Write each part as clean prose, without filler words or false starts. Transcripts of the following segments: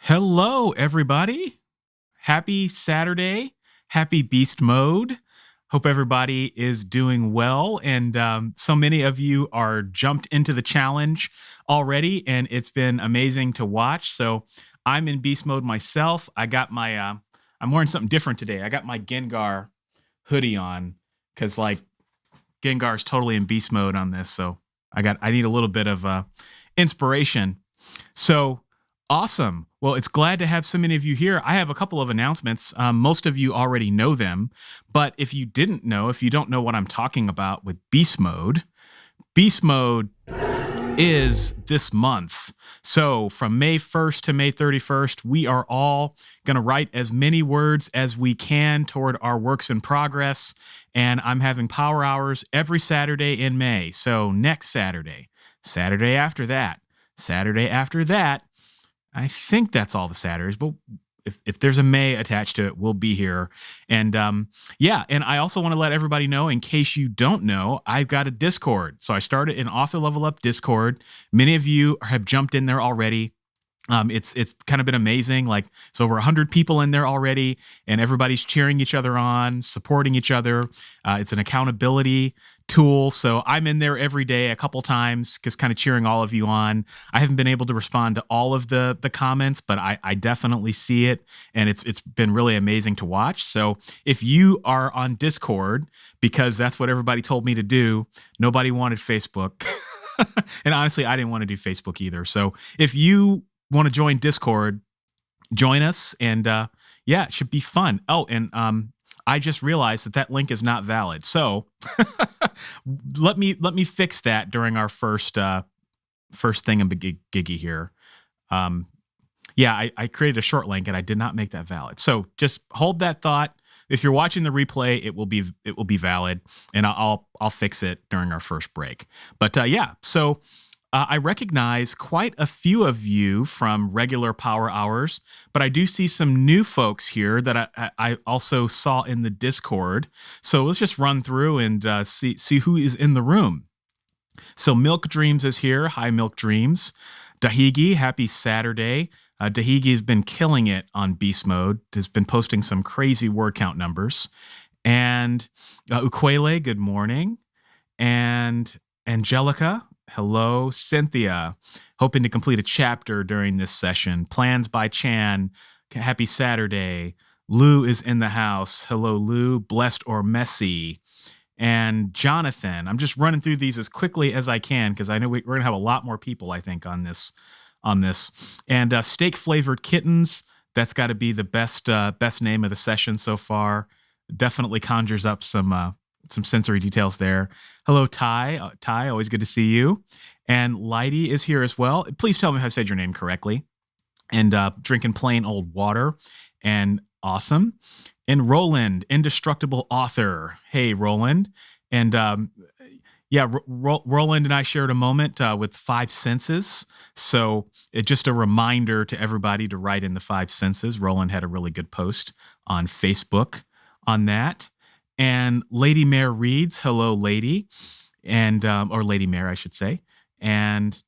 Hello, everybody. Happy Saturday. Happy Beast Mode. Hope everybody is doing well. And so many of you are jumped into the challenge already, and it's been amazing to watch. So I'm in Beast Mode myself. I got my, I'm wearing something different today. I got my Gengar hoodie on because, like, Gengar's totally in Beast Mode on this. So I need a little bit of inspiration. So awesome. Well, it's glad to have so many of you here. I have a couple of announcements. Most of you already know them, but if you didn't know, if you don't know what I'm talking about with Beast Mode is this month. So from May 1st to May 31st, we are all going to write as many words as we can toward our works in progress. And I'm having power hours every Saturday in May. So next Saturday, Saturday after that, Saturday after that, I think that's all the Saturdays, but if there's a May attached to it, we'll be here. And yeah, and I also want to let everybody know, in case you don't know, I've got a Discord. So I started an Author Level Up Discord. Many of you have jumped in there already. It's kind of been amazing. Like, it's over 100 people in there already, and everybody's cheering each other on, supporting each other. It's an accountability tool. So I'm in there every day a couple times, just kind of cheering all of you on. I haven't been able to respond to all of the comments, but I definitely see it, and it's been really amazing to watch. So if you are on Discord, because that's what everybody told me to do, nobody wanted Facebook. And honestly, I didn't want to do Facebook either. So if you want to join Discord, join us, and yeah, it should be fun. Oh, and I just realized that link is not valid. So let me fix that during our first thingamajiggy here. Yeah, I created a short link and I did not make that valid. So just hold that thought. If you're watching the replay, it will be valid, and I'll fix it during our first break. But yeah, so I recognize quite a few of you from regular Power Hours, but I do see some new folks here that I also saw in the Discord. So let's just run through and see who is in the room. So Milk Dreams is here. Hi, Milk Dreams. Dahigi, happy Saturday. Dahigi has been killing it on Beast Mode. Has been posting some crazy word count numbers. And Ukwele, good morning. And Angelica, hello. Cynthia, hoping to complete a chapter during this session. Plans by Chan, happy Saturday. Lou is in the house. Hello, Lou. Blessed or messy. And Jonathan, I'm just running through these as quickly as I can because I know we're going to have a lot more people, I think, on this. And Steak Flavored Kittens, that's got to be the best name of the session so far. Definitely conjures up some sensory details there. Hello, Ty. Ty, always good to see you. And Lighty is here as well. Please tell me if I said your name correctly. And drinking plain old water. And awesome. And Roland, indestructible author. Hey, Roland. And yeah, Roland and I shared a moment with 5 senses. So it's just a reminder to everybody to write in the 5 senses. Roland had a really good post on Facebook on that. And Lady Mare reads, hello, lady. And, or Lady Mare, I should say. And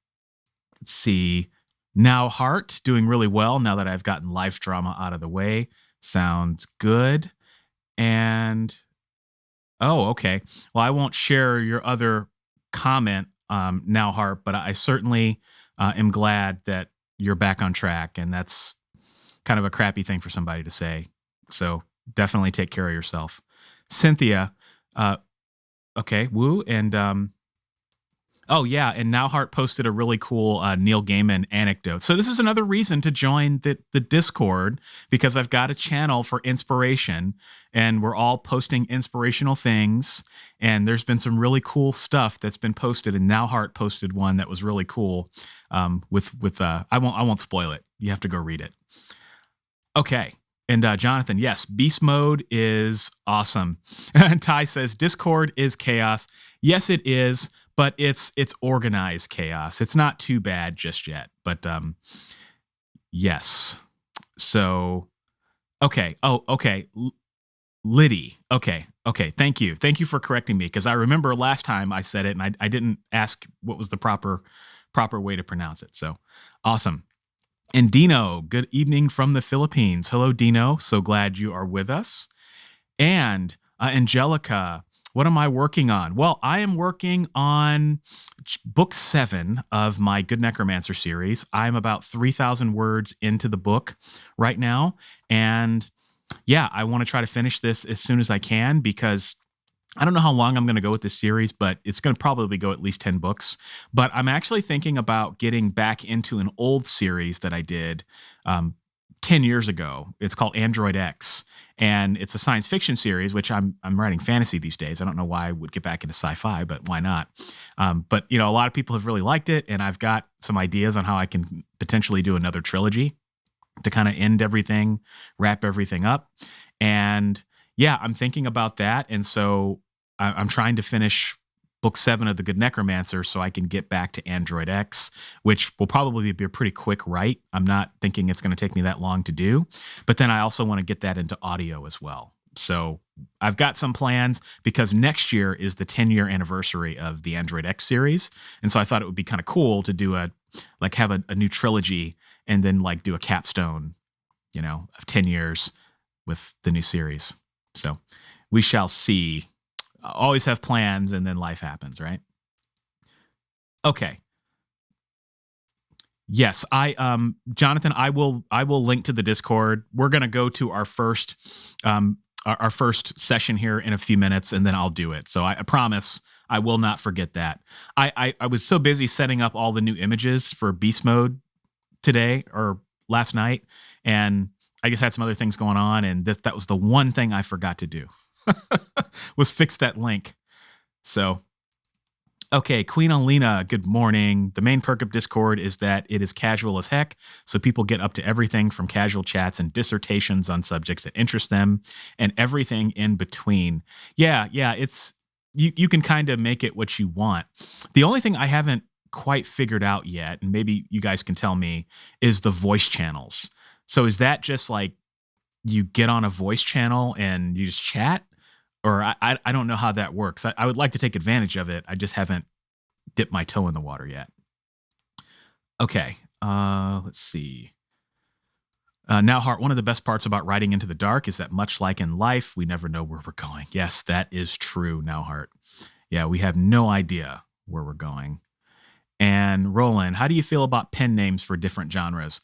let's see, Now Heart, doing really well now that I've gotten life drama out of the way. Sounds good. And, oh, okay. Well, I won't share your other comment, Now Heart, but I certainly am glad that you're back on track. And that's kind of a crappy thing for somebody to say. So definitely take care of yourself. Cynthia, okay, woo. And oh yeah, and Now Heart posted a really cool Neil Gaiman anecdote. So this is another reason to join the Discord, because I've got a channel for inspiration, and we're all posting inspirational things. And there's been some really cool stuff that's been posted, and Now Heart posted one that was really cool. With I won't spoil it. You have to go read it. Okay. And Jonathan, yes, Beast Mode is awesome. And Ty says, Discord is chaos. Yes, it is, but it's organized chaos. It's not too bad just yet. But yes. So, okay. Oh, okay. Liddy. Okay. Okay. Thank you. Thank you for correcting me because I remember last time I said it and I didn't ask what was the proper way to pronounce it. So awesome. And Dino, good evening from the Philippines. Hello, Dino. So glad you are with us. And Angelica, what am I working on? Well, I am working on book 7 of my Good Necromancer series. I'm about 3,000 words into the book right now. And yeah, I want to try to finish this as soon as I can because I don't know how long I'm going to go with this series, but it's going to probably go at least 10 books. But I'm actually thinking about getting back into an old series that I did 10 years ago. It's called Android X, and it's a science fiction series, which I'm writing fantasy these days. I don't know why I would get back into sci-fi, but why not? But a lot of people have really liked it, and I've got some ideas on how I can potentially do another trilogy to kind of end everything, wrap everything up. And yeah, I'm thinking about that. And so I'm trying to finish book 7 of the Good Necromancer so I can get back to Android X, which will probably be a pretty quick write. I'm not thinking it's going to take me that long to do. But then I also want to get that into audio as well. So I've got some plans because next year is the 10-year anniversary of the Android X series. And so I thought it would be kind of cool to do have a new trilogy and then like do a capstone, of 10 years with the new series. So we shall see. Always have plans and then life happens, right? Okay. Yes, Jonathan, I will link to the Discord. We're going to go to our first our first session here in a few minutes and then I'll do it. So I promise I will not forget that. I was so busy setting up all the new images for beast mode today or last night, and I just had some other things going on, and that was the one thing I forgot to do was fix that link. So, okay, Queen Alina, good morning. The main perk of Discord is that it is casual as heck, so people get up to everything from casual chats and dissertations on subjects that interest them and everything in between. Yeah, it's you can kind of make it what you want. The only thing I haven't quite figured out yet, and maybe you guys can tell me, is the voice channels. So is that just like you get on a voice channel and you just chat? Or I don't know how that works. I would like to take advantage of it. I just haven't dipped my toe in the water yet. Okay, let's see. Now, Hart, one of the best parts about riding into the dark is that much like in life, we never know where we're going. Yes, that is true, Now, Hart. Yeah, we have no idea where we're going. And Roland, how do you feel about pen names for different genres?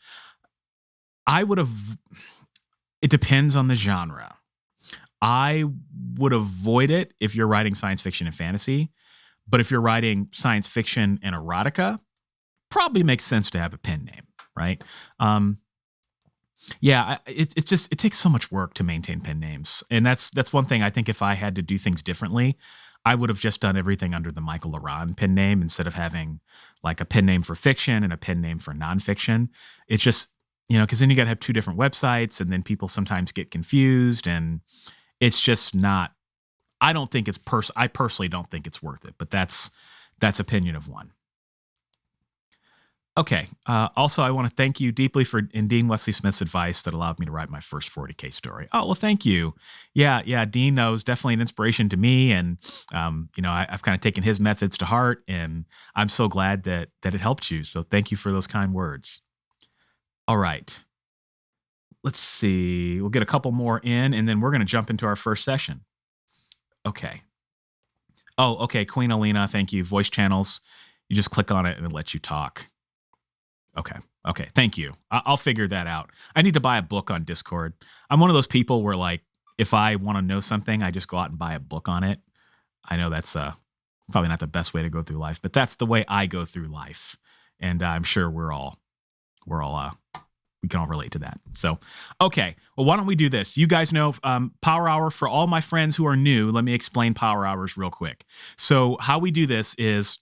It depends on the genre. I would avoid it if you're writing science fiction and fantasy. But if you're writing science fiction and erotica, probably makes sense to have a pen name, right? It takes so much work to maintain pen names. And that's one thing I think if I had to do things differently, I would have just done everything under the Michael Laran pen name instead of having like a pen name for fiction and a pen name for nonfiction. It's just, because then you got to have 2 different websites and then people sometimes get confused and it's just not, I personally don't think it's worth it, but that's opinion of one. Okay. Also, I want to thank you deeply for Dean Wesley Smith's advice that allowed me to write my first 40K story. Oh, well, thank you. Yeah. Dean was definitely an inspiration to me. And, I've kind of taken his methods to heart and I'm so glad that it helped you. So thank you for those kind words. All right. Let's see. We'll get a couple more in and then we're going to jump into our first session. Okay. Oh, okay. Queen Alina, thank you. Voice channels. You just click on it and it lets you talk. Okay. Thank you. I'll figure that out. I need to buy a book on Discord. I'm one of those people where like, if I want to know something, I just go out and buy a book on it. I know that's probably not the best way to go through life, but that's the way I go through life. And I'm sure we can all relate to that. So, okay. Well, why don't we do this? You guys know Power Hour. For all my friends who are new, let me explain Power Hours real quick. So how we do this is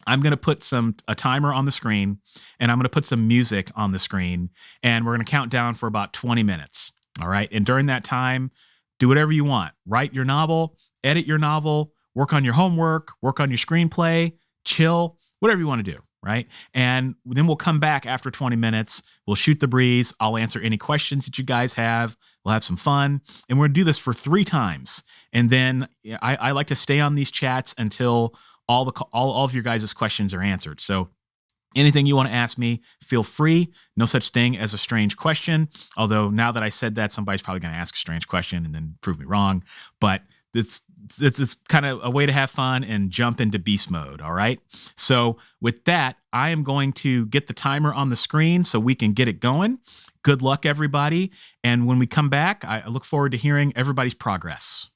I'm going to put a timer on the screen and I'm going to put some music on the screen and we're going to count down for about 20 minutes. All right. And during that time, do whatever you want. Write your novel, edit your novel, work on your homework, work on your screenplay, chill, whatever you want to do. right? And then we'll come back after 20 minutes. We'll shoot the breeze. I'll answer any questions that you guys have. We'll have some fun. And we're going to do this for 3 times. And then I like to stay on these chats until all of your guys' questions are answered. So anything you want to ask me, feel free. No such thing as a strange question. Although now that I said that, somebody's probably going to ask a strange question and then prove me wrong. But it's kind of a way to have fun and jump into beast mode. All right. So with that, I am going to get the timer on the screen so we can get it going. Good luck, everybody. And when we come back, I look forward to hearing everybody's progress.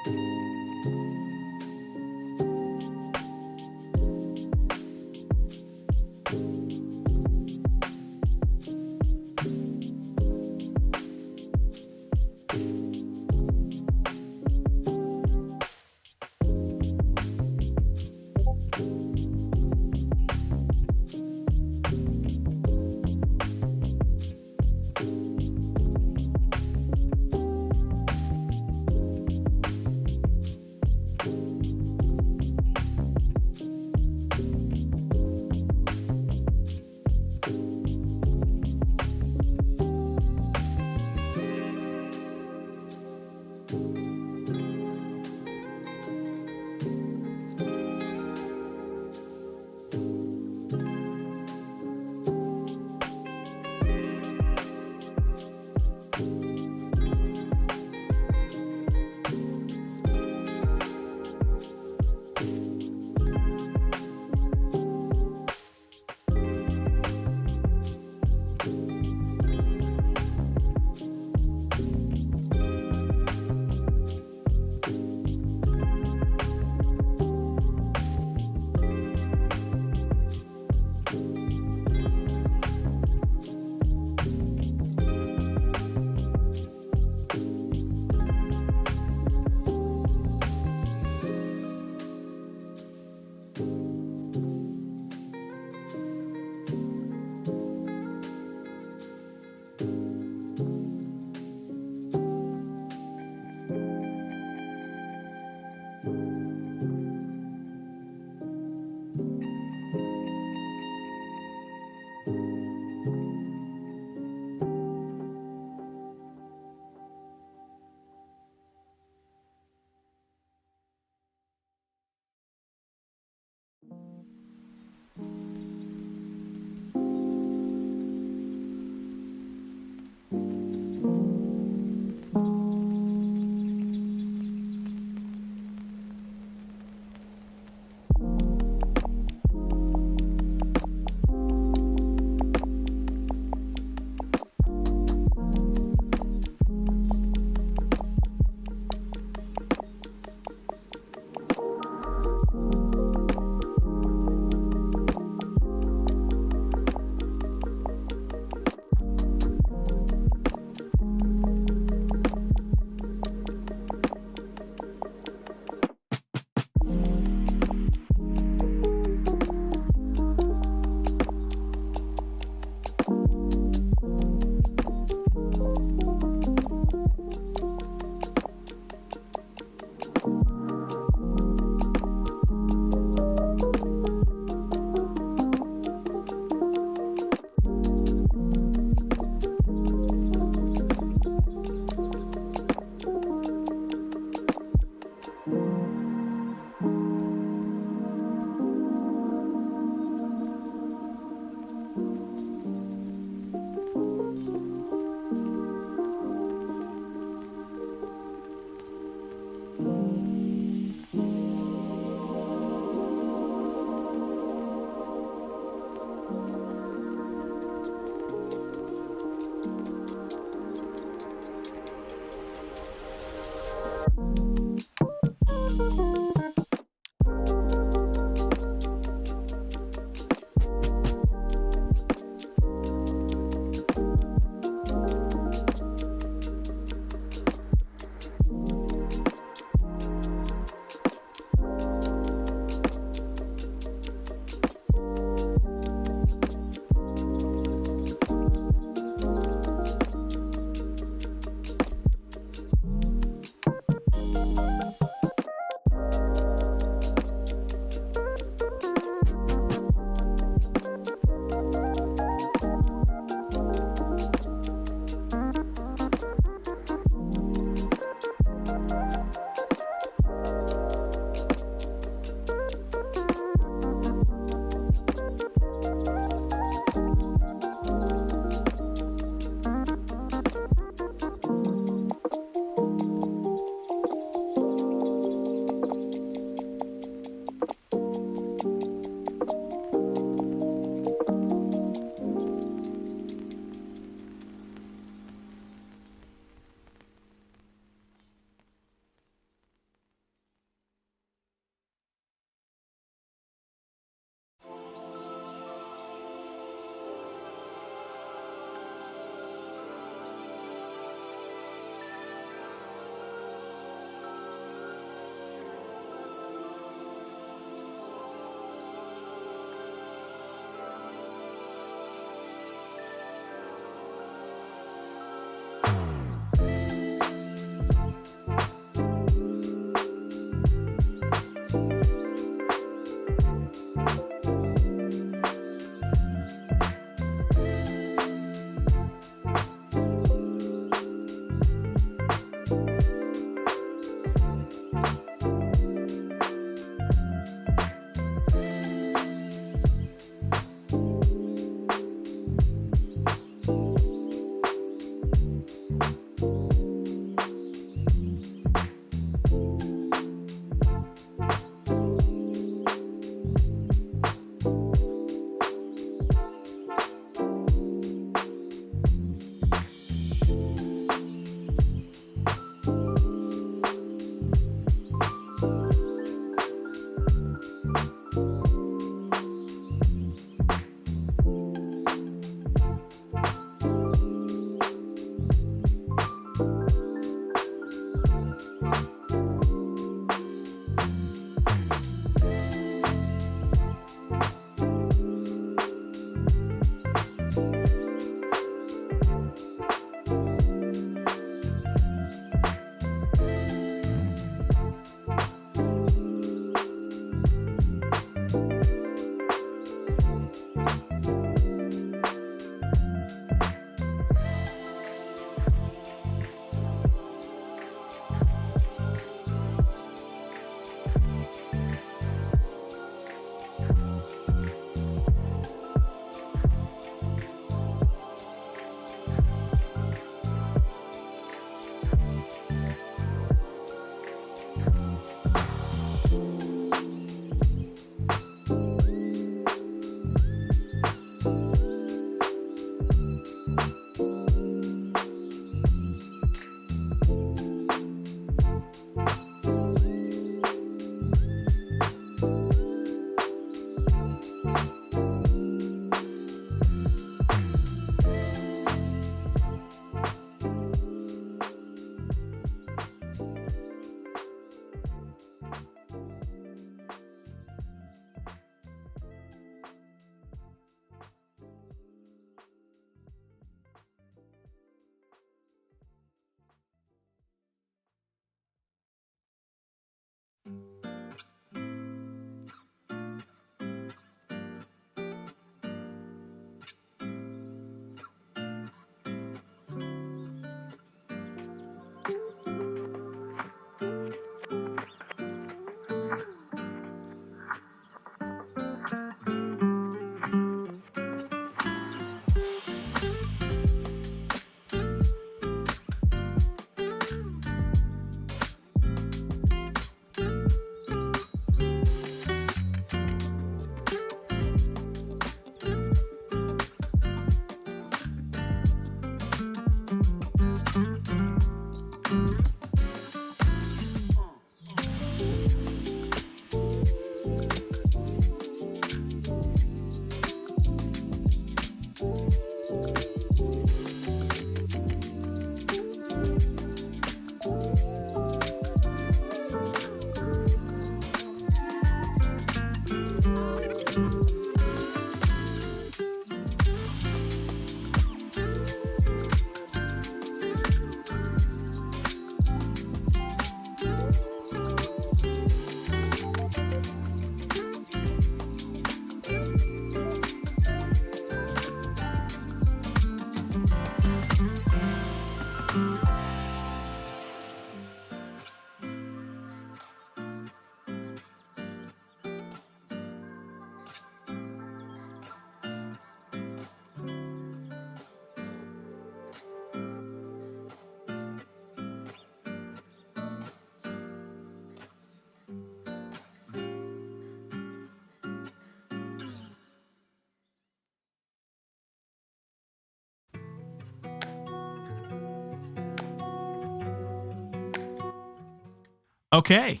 Okay.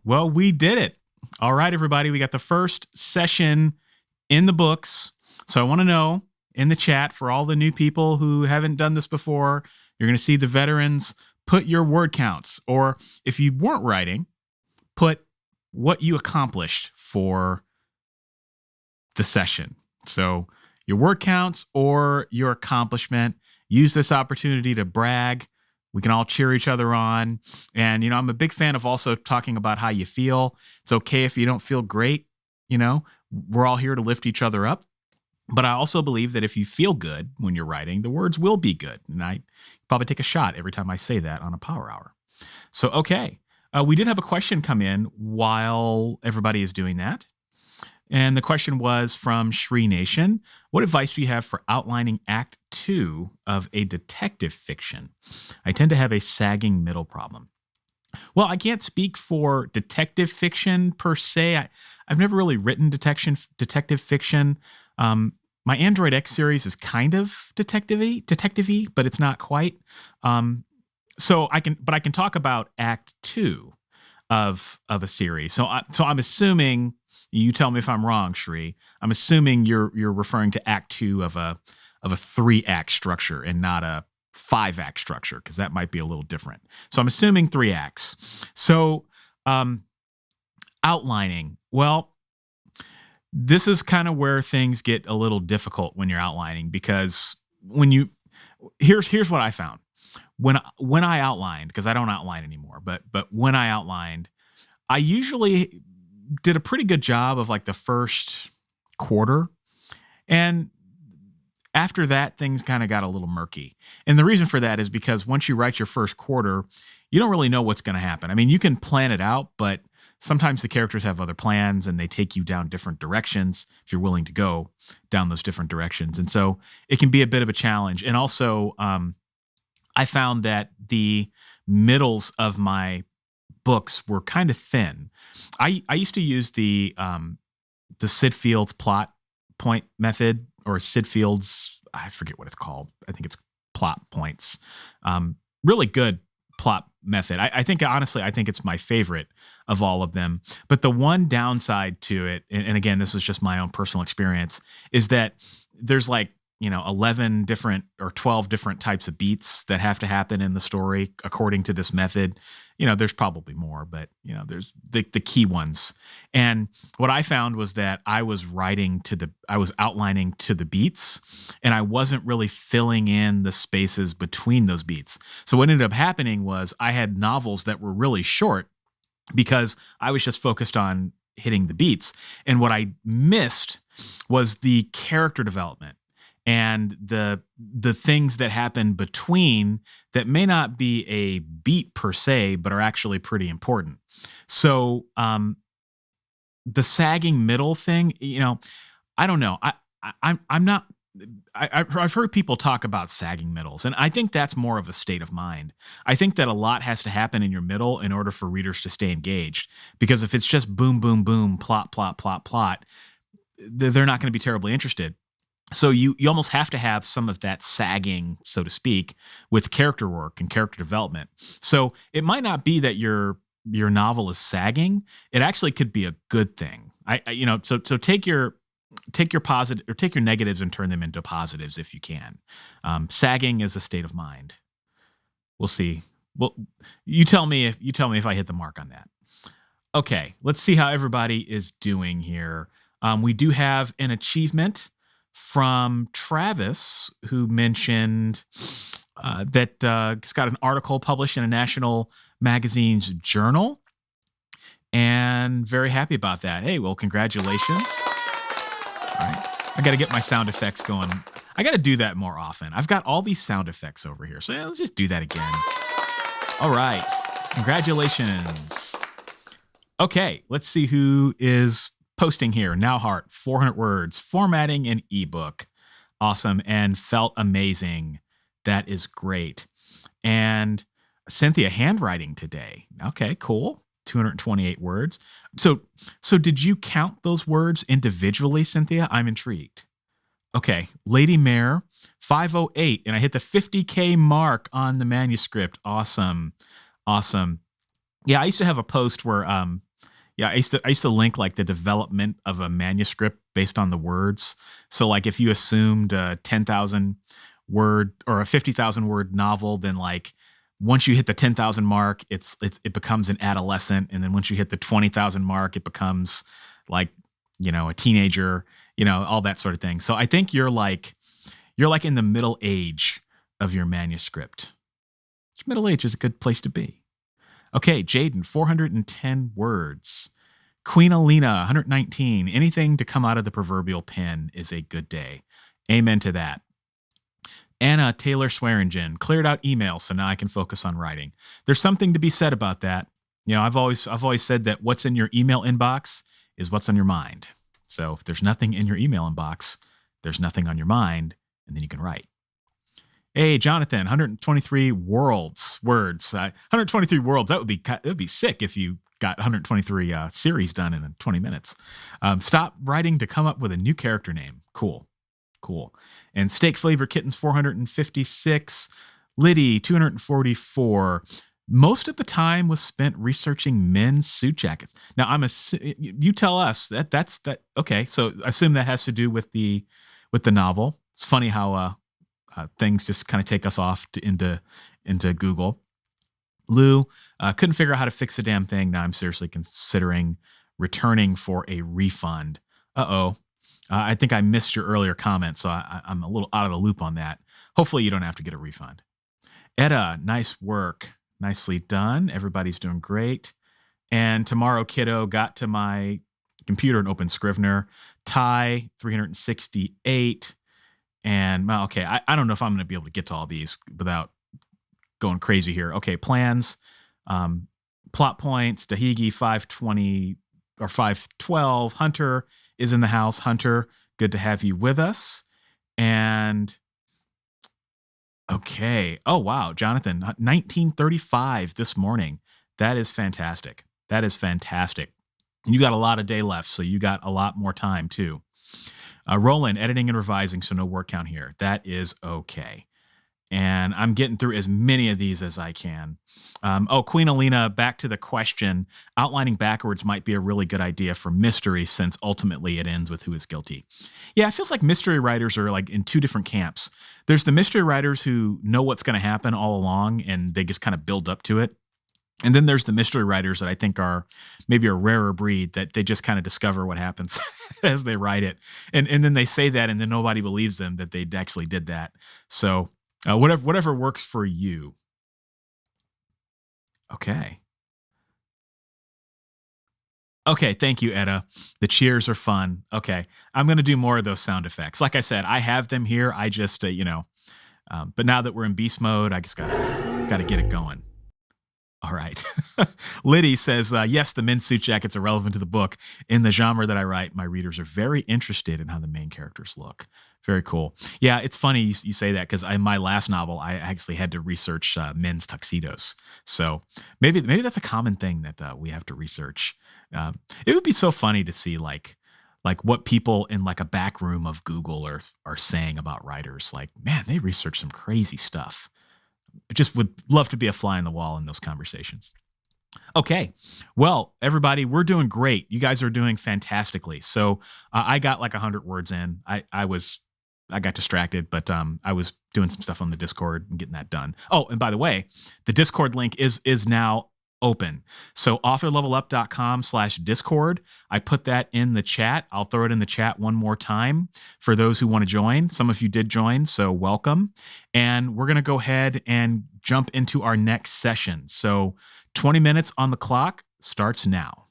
Well, we did it. All right, everybody. We got the first session in the books. So I want to know in the chat for all the new people who haven't done this before, you're going to see the veterans put your word counts. Or if you weren't writing, put what you accomplished for the session. So your word counts or your accomplishment. Use this opportunity to brag. We can all cheer each other on. And, I'm a big fan of also talking about how you feel. It's okay if you don't feel great. We're all here to lift each other up. But I also believe that if you feel good when you're writing, the words will be good. And I probably take a shot every time I say that on a Power Hour. So, okay. We did have a question come in while everybody is doing that. And the question was from Shri Nation. What advice do you have for outlining Act 2 of a detective fiction? I tend to have a sagging middle problem. Well, I can't speak for detective fiction per se. I've never really written detective fiction. My Android X series is kind of detective-y, but it's not quite. So I can talk about Act 2 of a series. So I'm assuming, you tell me if I'm wrong, Shri. I'm assuming you're referring to Act 2 of a 3-act structure and not a 5-act structure, because that might be a little different. So I'm assuming 3 acts. So outlining. Well, this is kind of where things get a little difficult when you're outlining, because here's what I found. When I outlined, because I don't outline anymore, but when I outlined, I usually did a pretty good job of like the first quarter. And after that, things kind of got a little murky. And the reason for that is because once you write your first quarter, you don't really know what's going to happen. I mean, you can plan it out, but sometimes the characters have other plans and they take you down different directions if you're willing to go down those different directions. And so it can be a bit of a challenge. And also, I found that the middles of my books were kind of thin. I used to use the Sid Field's plot point method, or Sid Field's, I forget what it's called. I think it's plot points. Really good plot method. I think, honestly, I think it's my favorite of all of them. But the one downside to it, and again, this is just my own personal experience, is that there's like, 11 different or 12 different types of beats that have to happen in the story according to this method. There's probably more, but there's the key ones. And what I found was that I was outlining to the beats, and I wasn't really filling in the spaces between those beats. So what ended up happening was I had novels that were really short because I was just focused on hitting the beats. And what I missed was the character development and the things that happen between that may not be a beat per se, but are actually pretty important. So the sagging middle thing, I don't know. I'm not. I've heard people talk about sagging middles, and I think that's more of a state of mind. I think that a lot has to happen in your middle in order for readers to stay engaged. Because if it's just boom, boom, boom, plot, plot, plot, plot, they're not going to be terribly interested. So you almost have to have some of that sagging, so to speak, with character work and character development. So it might not be that your novel is sagging. It actually could be a good thing. So take your positive or take your negatives and turn them into positives if you can. Sagging is a state of mind. We'll see. Well, you tell me if I hit the mark on that. Okay, let's see how everybody is doing here. We do have an achievement from Travis, who mentioned that he's got an article published in a national magazine's journal, and very happy about that. Hey, well, congratulations. All right. I got to get my sound effects going. I got to do that more often. I've got all these sound effects over here, so let's just do that again. All right. Congratulations. Okay, let's see who is posting here. Now Heart, 400 words, formatting an ebook. Awesome. And felt amazing. That is great. And Cynthia, handwriting today. Okay, cool. 228 words. So did you count those words individually, Cynthia? I'm intrigued. Okay. Lady Mare, 508. And I hit the 50K mark on the manuscript. Awesome. Awesome. Yeah, I used to have a post where yeah, I used to link like the development of a manuscript based on the words. So like if you assumed a 10,000 word or a 50,000 word novel, then like once you hit the 10,000 mark, it becomes an adolescent, and then once you hit the 20,000 mark, it becomes like, a teenager, all that sort of thing. So I think you're like in the middle age of your manuscript. Middle age is a good place to be. Okay, Jaden, 410 words. Queen Alina, 119. Anything to come out of the proverbial pen is a good day. Amen to that. Anna Taylor Swearingen, cleared out email, so now I can focus on writing. There's something to be said about that. I've always said that what's in your email inbox is what's on your mind. So if there's nothing in your email inbox, there's nothing on your mind, and then you can write. Hey, Jonathan, 123 words. 123 words. That would be sick if you got 123 series done in 20 minutes. Stop writing to come up with a new character name. Cool. And Steak Flavor Kittens, 456. Liddy, 244. Most of the time was spent researching men's suit jackets. Now, you tell us that's. Okay, so I assume that has to do with the novel. It's funny how things just kind of take us off into Google. Lou, couldn't figure out how to fix the damn thing. Now I'm seriously considering returning for a refund. I think I missed your earlier comment, so I'm a little out of the loop on that. Hopefully you don't have to get a refund. Etta, nice work. Nicely done. Everybody's doing great. And tomorrow, kiddo, got to my computer and opened Scrivener. Ty, 368. And, well, okay, I don't know if I'm going to be able to get to all these without going crazy here. Okay, plans, plot points, Dahigi, 520 or 512. Hunter is in the house. Hunter, good to have you with us. And, okay. Oh, wow, Jonathan, 1935 this morning. That is fantastic. You got a lot of day left, so you got a lot more time, too. Roland, editing and revising, so no word count here. That is okay. And I'm getting through as many of these as I can. Queen Alina, back to the question. Outlining backwards might be a really good idea for mystery, since ultimately it ends with who is guilty. Yeah, it feels like mystery writers are like in two different camps. There's the mystery writers who know what's going to happen all along, and they just kind of build up to it. And then there's the mystery writers that I think are maybe a rarer breed, that they just kind of discover what happens as they write it. And then they say that, and then nobody believes them that they actually did that. So whatever works for you. Okay. Thank you, Etta. The cheers are fun. Okay. I'm going to do more of those sound effects. Like I said, I have them here. I just, but now that we're in beast mode, I just got to get it going. All right. Liddy says, yes, the men's suit jackets are relevant to the book. In the genre that I write, my readers are very interested in how the main characters look. Very cool. Yeah, it's funny you say that, because in my last novel, I actually had to research men's tuxedos. So maybe that's a common thing that we have to research. It would be so funny to see like what people in like a back room of Google are saying about writers. Like, man, they research some crazy stuff. I just would love to be a fly on the wall in those conversations. Okay. Well, everybody, we're doing great. You guys are doing fantastically. So I got like 100 words in. I got distracted, but I was doing some stuff on the Discord and getting that done. Oh, and by the way, the Discord link is now open. So authorlevelup.com/Discord. I put that in the chat. I'll throw it in the chat one more time for those who want to join. Some of you did join, so welcome. And we're going to go ahead and jump into our next session. So 20 minutes on the clock starts now.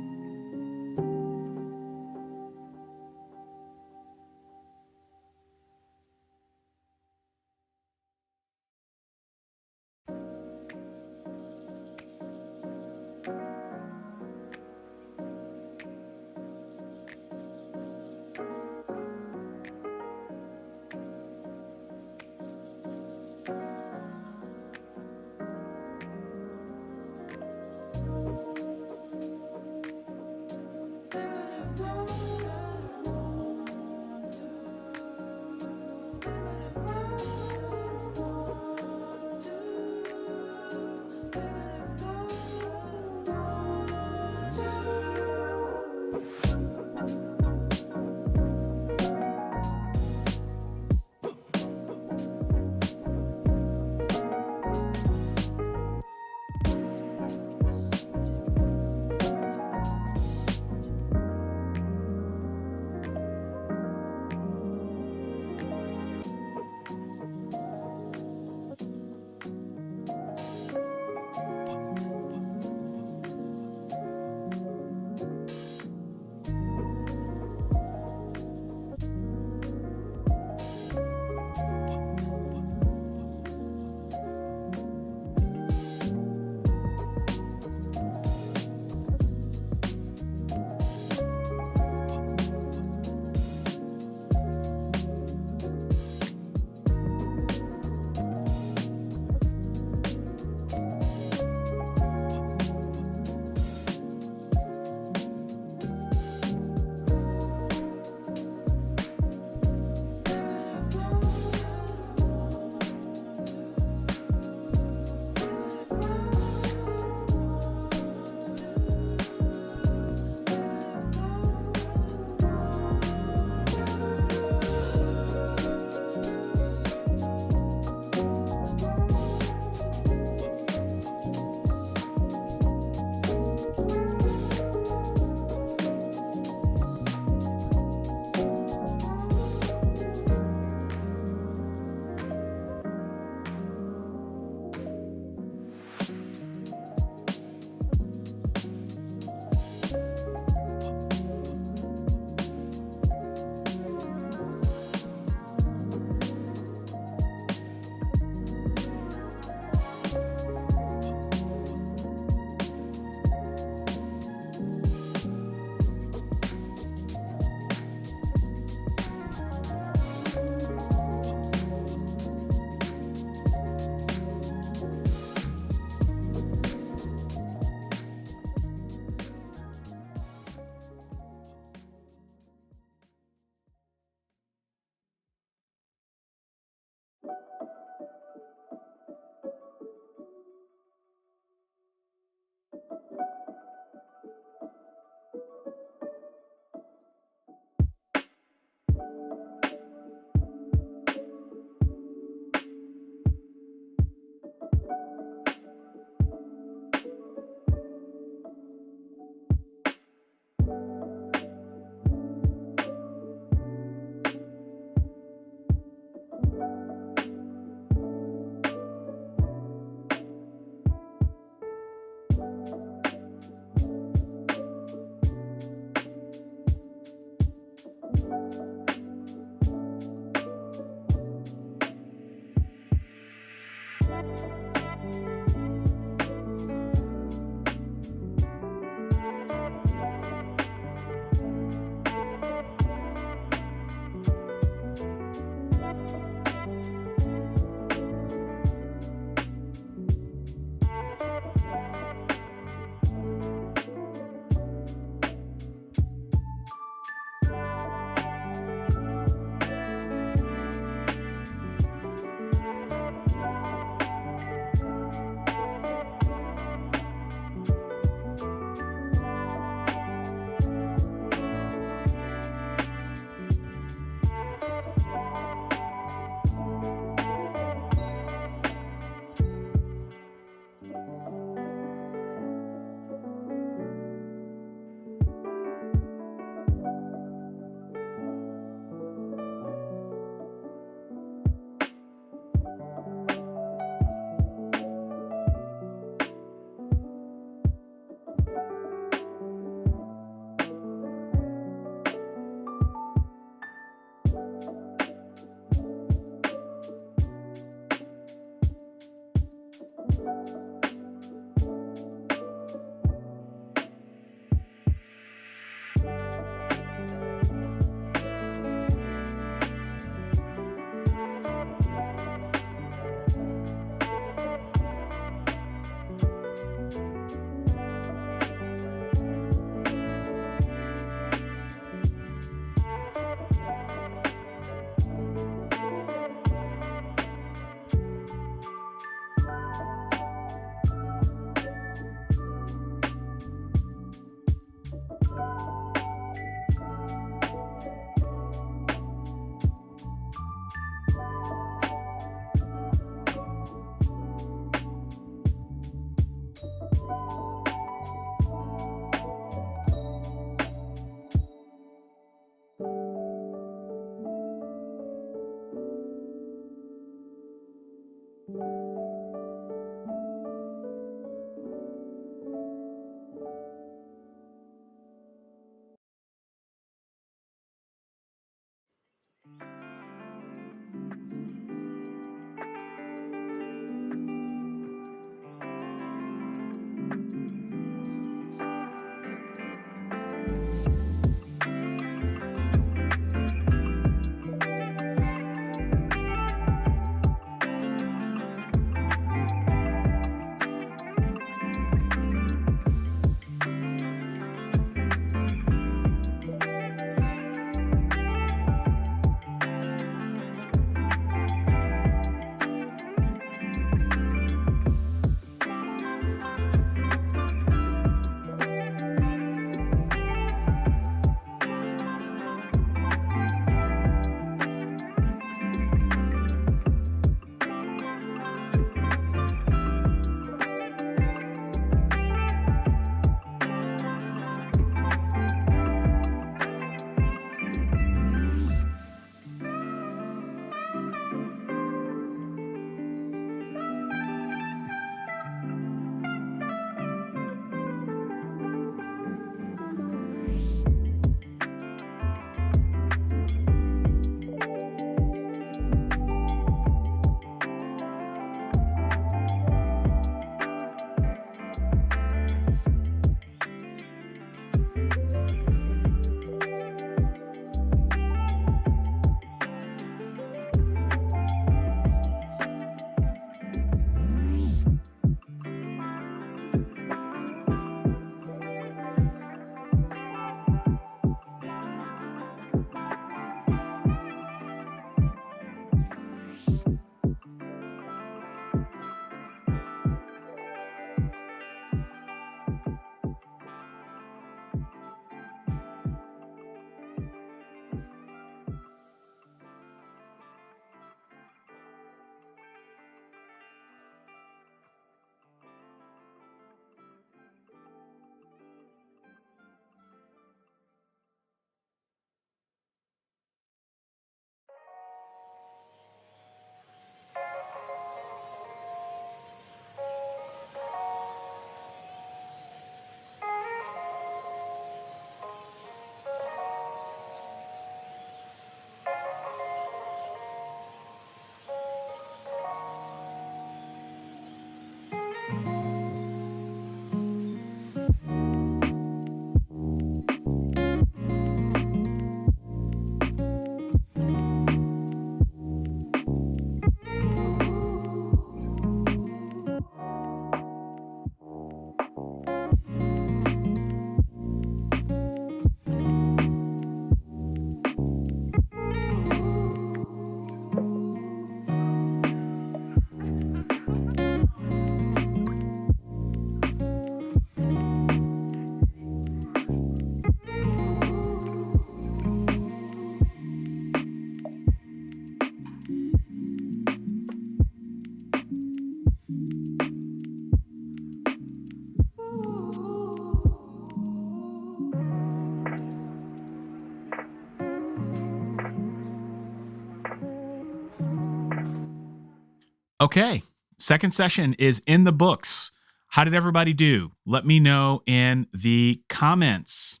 Okay. Second session is in the books. How did everybody do? Let me know in the comments.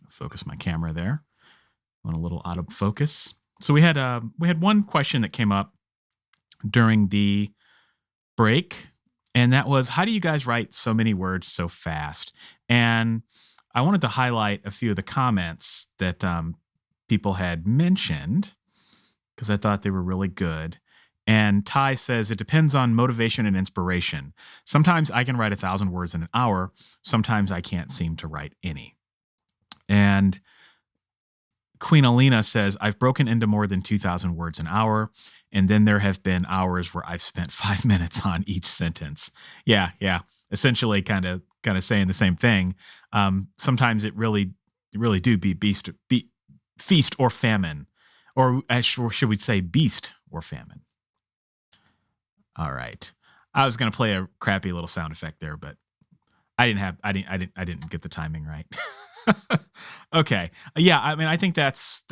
Focus my camera there. Went a little out of focus. So we had one question that came up during the break, and that was, how do you guys write so many words so fast? And I wanted to highlight a few of the comments that people had mentioned because I thought they were really good. And Ty says, it depends on motivation and inspiration. Sometimes I can write 1,000 words in an hour. Sometimes I can't seem to write any. And Queen Alina says, I've broken into more than 2,000 words an hour. And then there have been hours where I've spent 5 minutes on each sentence. Yeah. Essentially kind of saying the same thing. Sometimes it really do be feast or famine. Or should we say beast or famine? All right. I was going to play a crappy little sound effect there, but I didn't get the timing right. Okay. Yeah. I mean, I think that's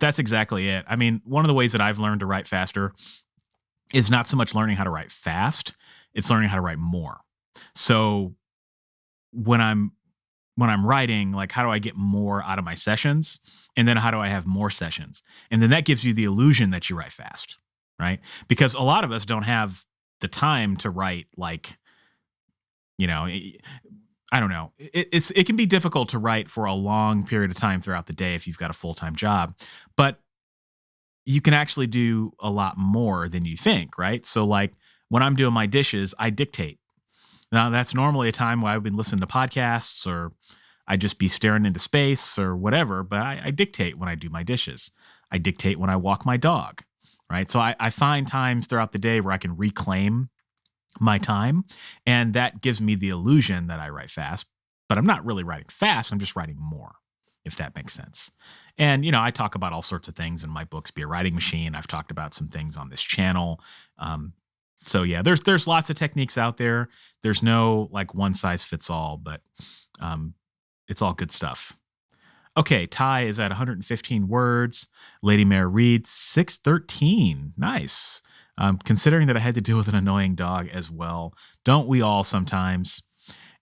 exactly it. I mean, one of the ways that I've learned to write faster is not so much learning how to write fast. It's learning how to write more. So when I'm writing, like, how do I get more out of my sessions? And then how do I have more sessions? And then that gives you the illusion that you write fast, right? Because a lot of us don't have the time to write, like, I don't know. It can be difficult to write for a long period of time throughout the day if you've got a full-time job, but you can actually do a lot more than you think, right? So like when I'm doing my dishes, I dictate. Now that's normally a time where I've been listening to podcasts or I just be staring into space or whatever, but I dictate when I do my dishes. I dictate when I walk my dog, right? So I find times throughout the day where I can reclaim my time, and that gives me the illusion that I write fast, but I'm not really writing fast. I'm just writing more, if that makes sense. And, I talk about all sorts of things in my books, Be a Writing Machine. I've talked about some things on this channel. So yeah, there's lots of techniques out there. There's no like one size fits all, but it's all good stuff. Okay, Ty is at 115 words. Lady Mare reads 613. Nice. Considering that I had to deal with an annoying dog as well. Don't we all sometimes?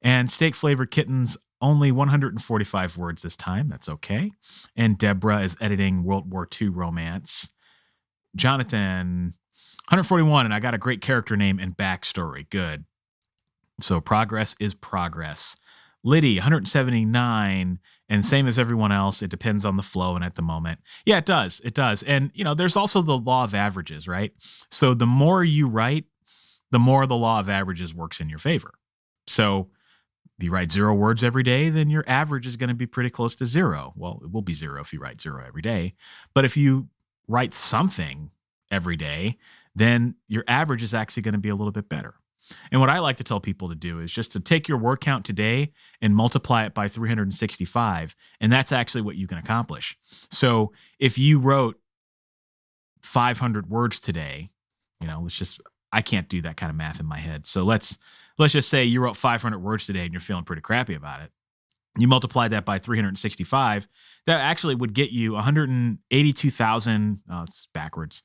And Steak Flavored Kittens, only 145 words this time. That's okay. And Deborah is editing World War II romance. Jonathan, 141, and I got a great character name and backstory. Good. So progress is progress. Liddy, 179, and same as everyone else, it depends on the flow and at the moment. Yeah, it does. It does. And, there's also the law of averages, right? So the more you write, the more the law of averages works in your favor. So if you write 0 words every day, then your average is going to be pretty close to 0. Well, it will be 0 if you write 0 every day. But if you write something every day, then your average is actually going to be a little bit better. And what I like to tell people to do is just to take your word count today and multiply it by 365. And that's actually what you can accomplish. So if you wrote 500 words today, I can't do that kind of math in my head. So let's just say you wrote 500 words today and you're feeling pretty crappy about it. You multiply that by 365, that actually would get you 182,000, it's backwards,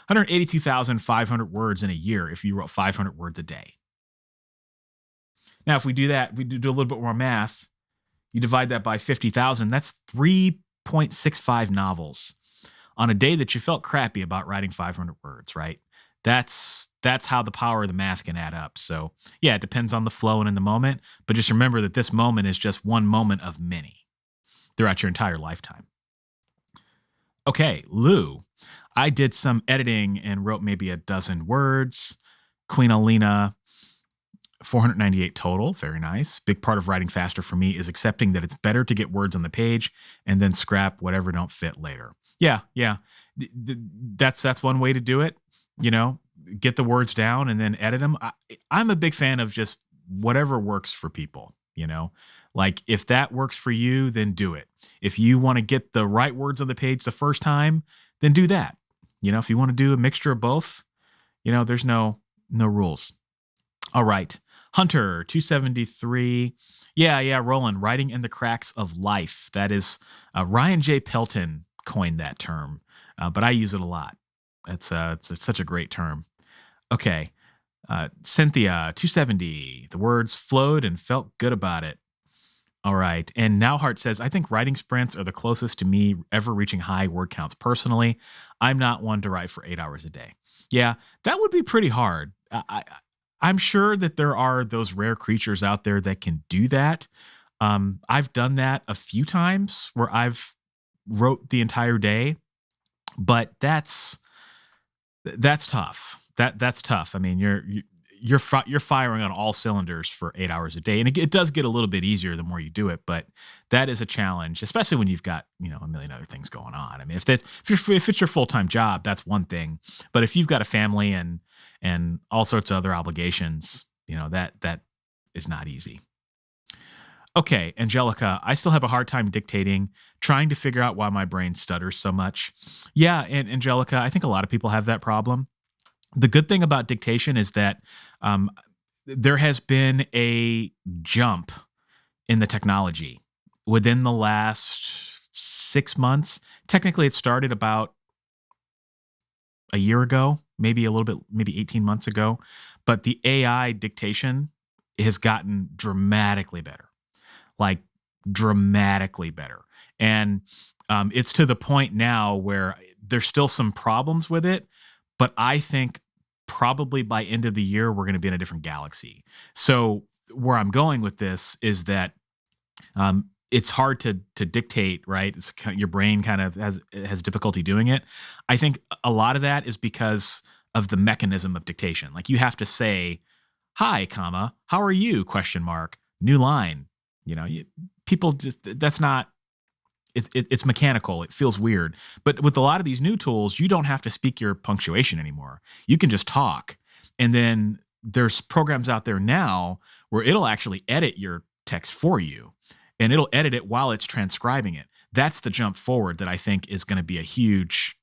182,500 words in a year if you wrote 500 words a day. Now, if we do that, we do a little bit more math, you divide that by 50,000, that's 3.65 novels on a day that you felt crappy about writing 500 words, right? That's how the power of the math can add up. So yeah, it depends on the flow and in the moment, but just remember that this moment is just one moment of many throughout your entire lifetime. Okay, Lou, I did some editing and wrote maybe a dozen words. Queen Alina, 498 total. Very nice. Big part of writing faster for me is accepting that it's better to get words on the page and then scrap whatever don't fit later. Yeah. That's one way to do it. Get the words down and then edit them. I'm a big fan of just whatever works for people, like if that works for you, then do it. If you want to get the right words on the page the first time, then do that. If you want to do a mixture of both, there's no rules. All right. Hunter, 273. Yeah. Roland, writing in the cracks of life. That is Ryan J. Pelton coined that term, but I use it a lot. It's such a great term. Okay. Cynthia, 270. The words flowed and felt good about it. All right. And Nowhart says, I think writing sprints are the closest to me ever reaching high word counts. Personally, I'm not one to write for 8 hours a day. Yeah, that would be pretty hard. I'm sure that there are those rare creatures out there that can do that. I've done that a few times where I've wrote the entire day, but that's tough. That's tough. I mean, you're firing on all cylinders for 8 hours a day, and it does get a little bit easier the more you do it. But that is a challenge, especially when you've got a million other things going on. I mean, if it's your full time job, that's one thing. But if you've got a family and all sorts of other obligations, that is not easy. Okay, Angelica, I still have a hard time dictating, trying to figure out why my brain stutters so much. Yeah, and Angelica, I think a lot of people have that problem. The good thing about dictation is that um, there has been a jump in the technology within the last 6 months. Technically, it started about a year ago, maybe a little bit, maybe 18 months ago. But the AI dictation has gotten dramatically better, like dramatically better. And it's to the point now where there's still some problems with it, but I think probably by end of the year we're going to be in a different galaxy. So where I'm going with this is that it's hard to dictate, right? Your brain kind of has difficulty doing it. I think a lot of that is because of the mechanism of dictation. Like you have to say, "Hi, comma, how are you?" question mark, new line. People just that's not. It's mechanical. It feels weird. But with a lot of these new tools, you don't have to speak your punctuation anymore. You can just talk. And then there's programs out there now where it'll actually edit your text for you, and it'll edit it while it's transcribing it. That's the jump forward that I think is going to be a huge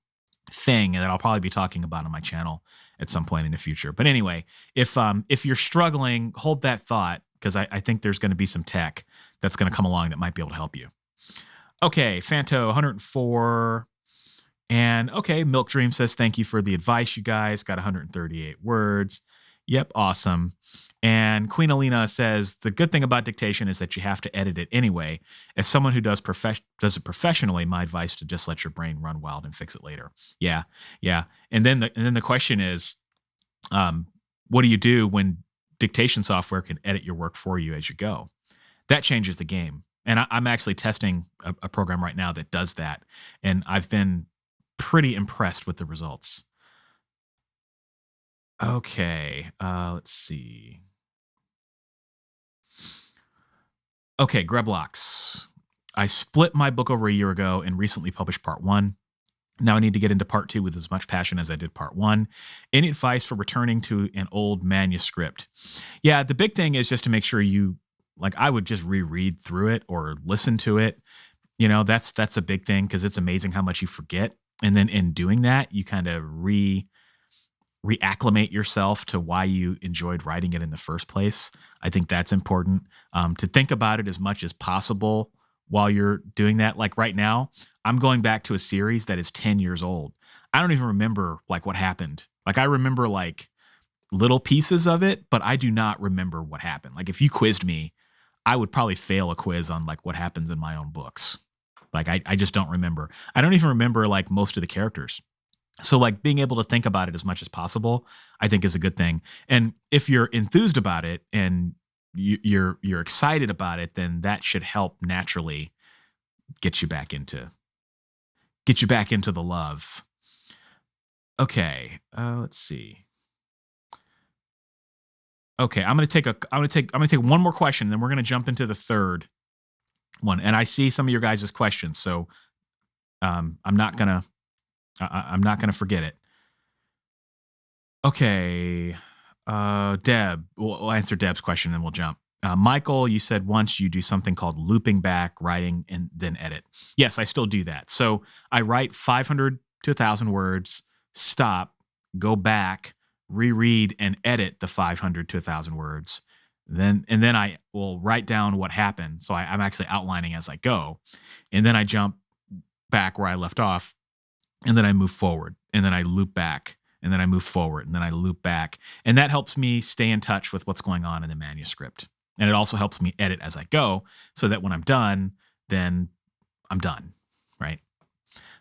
thing, and that I'll probably be talking about on my channel at some point in the future. But anyway, if you're struggling, hold that thought, because I think there's going to be some tech that's going to come along that might be able to help you. Okay, Fanto 104. And okay, Milk Dream says, thank you for the advice, you guys. Got 138 words. Yep, awesome. And Queen Alina says, the good thing about dictation is that you have to edit it anyway. As someone who does it professionally, my advice to just let your brain run wild and fix it later. Yeah. And then the question is, what do you do when dictation software can edit your work for you as you go? That changes the game. And I'm actually testing a program right now that does that. And I've been pretty impressed with the results. Okay, let's see. Okay, Greblocks. I split my book over a year ago and recently published part 1. Now I need to get into part 2 with as much passion as I did part 1. Any advice for returning to an old manuscript? Yeah, the big thing is just to make sure I would just reread through it or listen to it. That's a big thing, because it's amazing how much you forget. And then in doing that, you kind of reacclimate yourself to why you enjoyed writing it in the first place. I think that's important, to think about it as much as possible while you're doing that. Like right now, I'm going back to a series that is 10 years old. I don't even remember what happened. I remember little pieces of it, but I do not remember what happened. If you quizzed me, I would probably fail a quiz on what happens in my own books. I just don't remember. I don't even remember most of the characters. So being able to think about it as much as possible, I think is a good thing. And if you're enthused about it and you're excited about it, then that should help naturally get you back into the love. Okay, let's see. Okay, I'm gonna take one more question, and then we're gonna jump into the third one. And I see some of your guys' questions, so I'm not gonna forget it. Okay, Deb, we'll answer Deb's question, and we'll jump. Michael, you said once you do something called looping back, writing, and then edit. Yes, I still do that. So I write 500 to 1,000 words, stop, go back, reread, and edit the 500 to 1,000 words. And then I will write down what happened. So I'm actually outlining as I go. And then I jump back where I left off, and then I move forward, and then I loop back and then I move forward, and then I loop back. And that helps me stay in touch with what's going on in the manuscript. And it also helps me edit as I go so that when I'm done, then I'm done, right?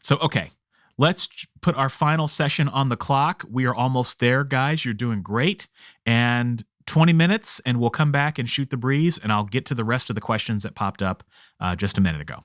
So, okay, let's put our final session on the clock. We are almost there, guys. You're doing great. And 20 minutes, and we'll come back and shoot the breeze, and I'll get to the rest of the questions that popped up just a minute ago.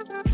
you.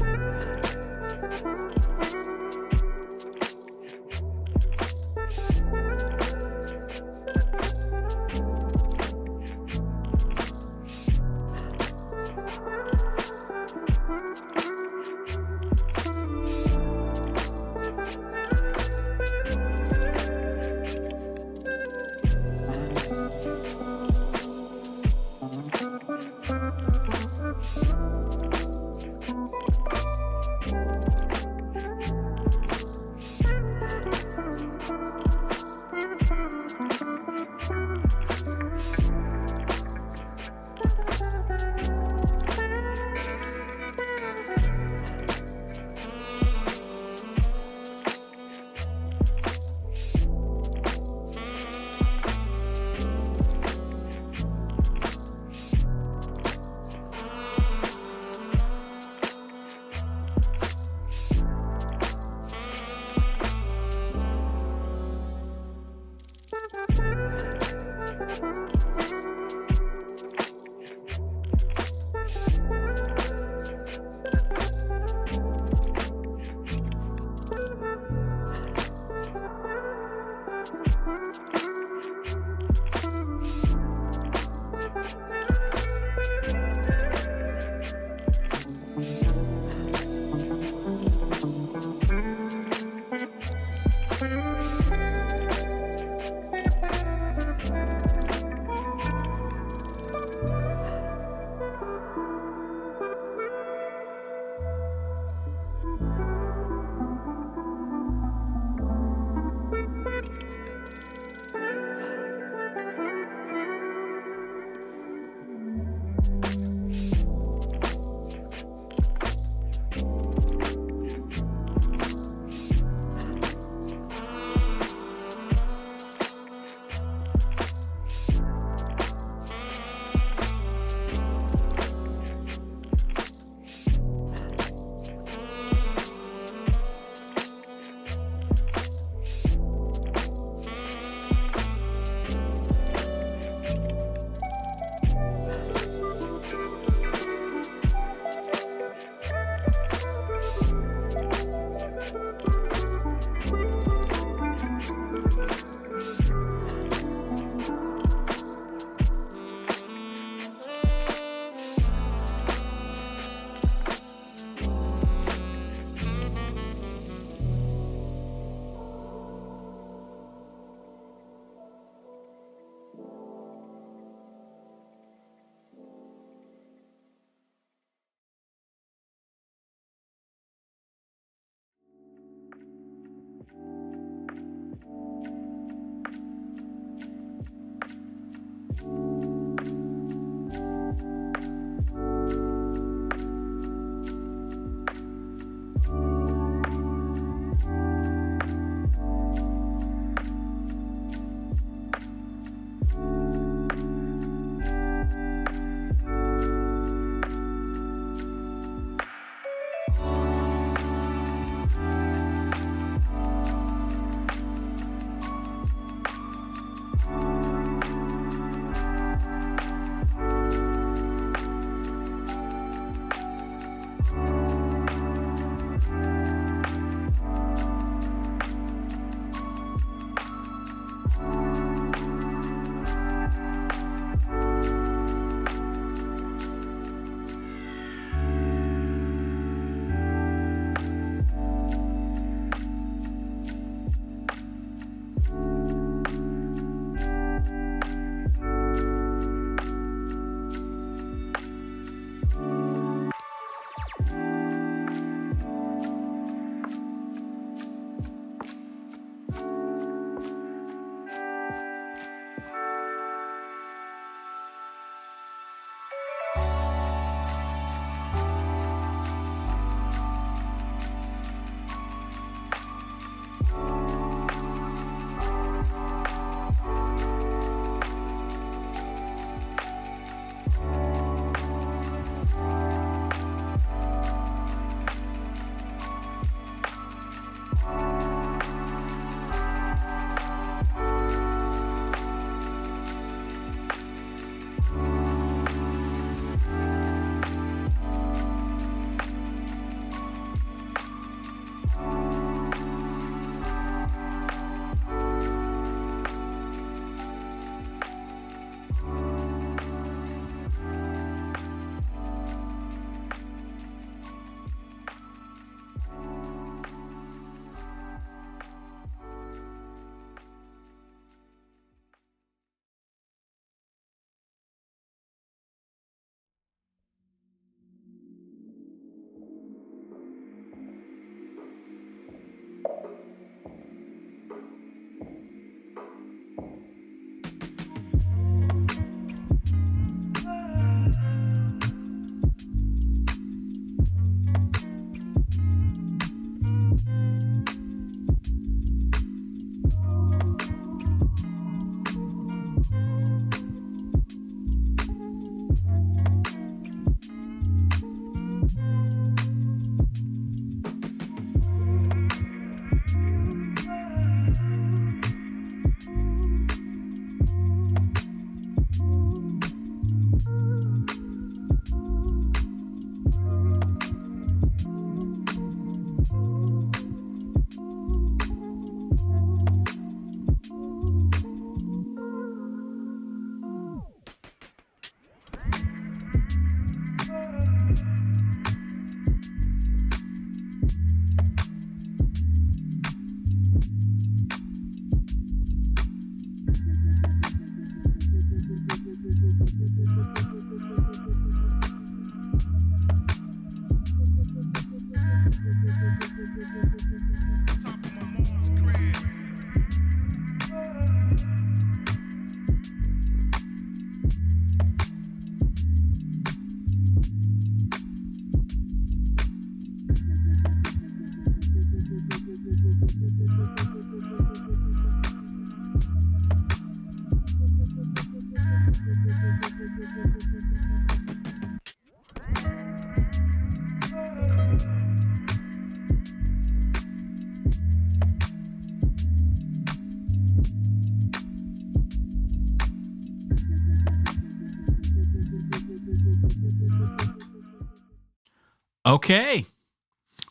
Okay.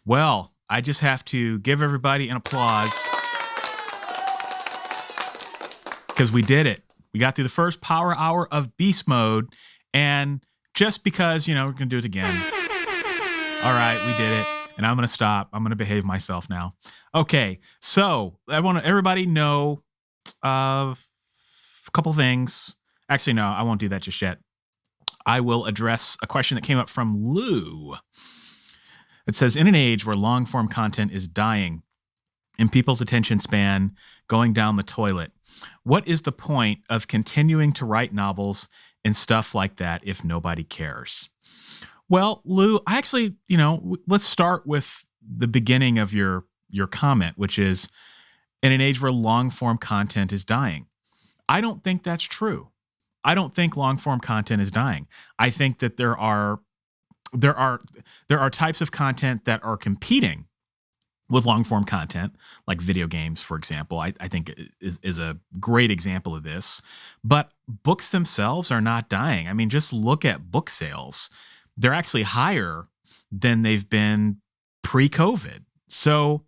Well, I just have to give everybody an applause because we did it. We got through the first power hour of Beast Mode, and just because, we're going to do it again. All right, we did it, and I'm going to stop. I'm going to behave myself now. Okay, so I want everybody know a couple things. Actually, no, I won't do that just yet. I will address a question that came up from Lou. It says, in an age where long-form content is dying and people's attention span going down the toilet, what is the point of continuing to write novels and stuff like that if nobody cares? Well, Lou, I actually, let's start with the beginning of your comment, which is, in an age where long-form content is dying. I don't think that's true. I don't think long-form content is dying. I think that there are types of content that are competing with long-form content, like video games, for example. I think is a great example of this. But books themselves are not dying. I mean, just look at book sales. They're actually higher than they've been pre-COVID. So,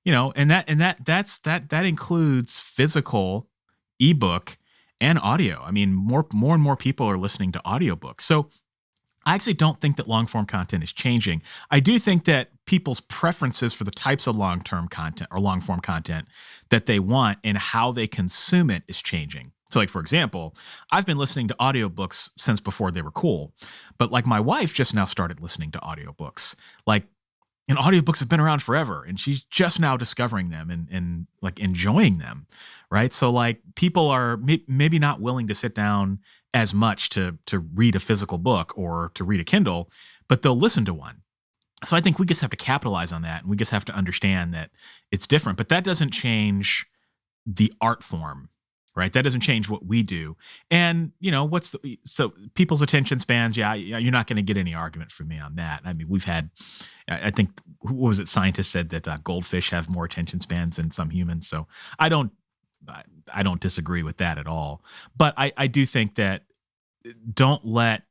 and that includes physical, ebook, and audio. I mean, more and more people are listening to audiobooks. So I actually don't think that long-form content is changing. I do think that people's preferences for the types of long-term content or long-form content that they want and how they consume it is changing. So, like, for example, I've been listening to audiobooks since before they were cool. But, like, my wife just now started listening to audiobooks. And audiobooks have been around forever, and she's just now discovering them and like enjoying them, right? So like people are maybe not willing to sit down as much to read a physical book or to read a Kindle, but they'll listen to one. So I think we just have to capitalize on that, and we just have to understand that it's different. But that doesn't change the art form, right? That doesn't change what we do. And, so people's attention spans, you're not going to get any argument from me on that. I mean, we've had, I think, what was it? Scientists said that goldfish have more attention spans than some humans. So I don't disagree with that at all. But I do think that don't let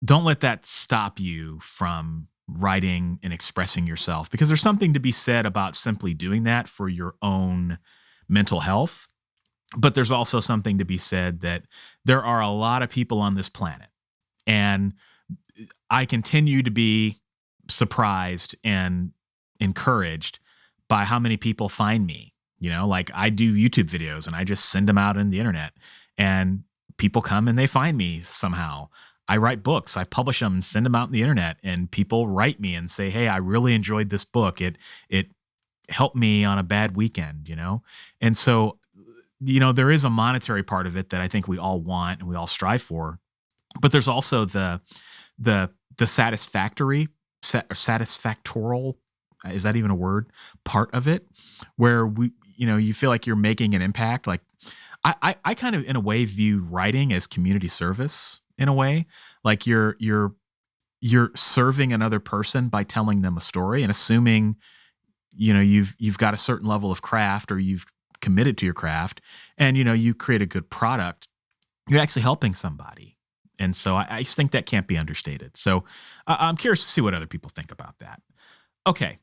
that stop you from writing and expressing yourself, because there's something to be said about simply doing that for your own mental health. But there's also something to be said that there are a lot of people on this planet, and I continue to be surprised and encouraged by how many people find me. Like I do YouTube videos and I just send them out on the internet, and people come and they find me somehow. I write books, I publish them and send them out on the internet, and people write me and say, "Hey, I really enjoyed this book. It helped me on a bad weekend," And so, there is a monetary part of it that I think we all want and we all strive for, but there's also the satisfactory, satisfactorial, is that even a word? Part of it, where you feel like you're making an impact. Like I kind of in a way view writing as community service in a way, like you're serving another person by telling them a story, and assuming, you've got a certain level of craft, or you've committed to your craft, and you create a good product, you're actually helping somebody. And so I just think that can't be understated. So I'm curious to see what other people think about that. Okay.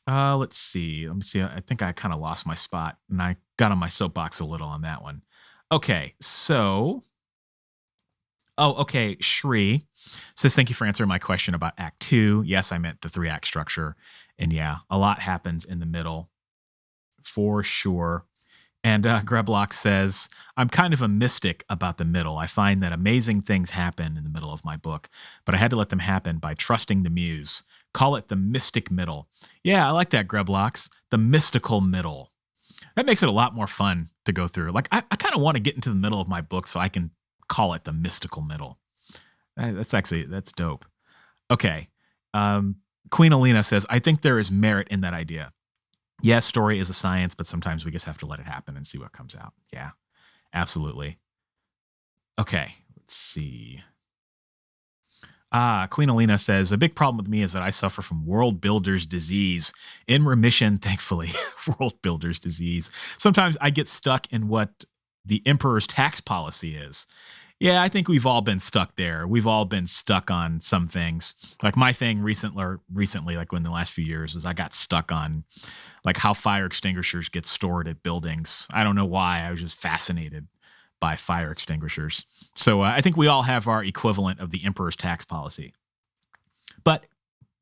Let's see. Let me see. I think I kind of lost my spot, and I got on my soapbox a little on that one. Okay. So, okay. Shri says, thank you for answering my question about Act 2. Yes, I meant the 3-act structure. And yeah, a lot happens in the middle for sure. And Greblock says, I'm kind of a mystic about the middle. I find that amazing things happen in the middle of my book, but I had to let them happen by trusting the muse. Call it the mystic middle. Yeah, I like that, Greblocks. The mystical middle. That makes it a lot more fun to go through. Like, I kind of want to get into the middle of my book so I can call it the mystical middle. That's dope. Okay. Queen Alina says, I think there is merit in that idea. Yes, story is a science, but sometimes we just have to let it happen and see what comes out. Yeah, absolutely. Okay, let's see. Queen Alina says, a big problem with me is that I suffer from world builder's disease. In remission, thankfully. World builder's disease. Sometimes I get stuck in what the emperor's tax policy is. Yeah, I think we've all been stuck there. We've all been stuck on some things. Like my thing recently, like in the last few years, is I got stuck on like how fire extinguishers get stored at buildings. I don't know why. I was just fascinated by fire extinguishers. So I think we all have our equivalent of the emperor's tax policy, but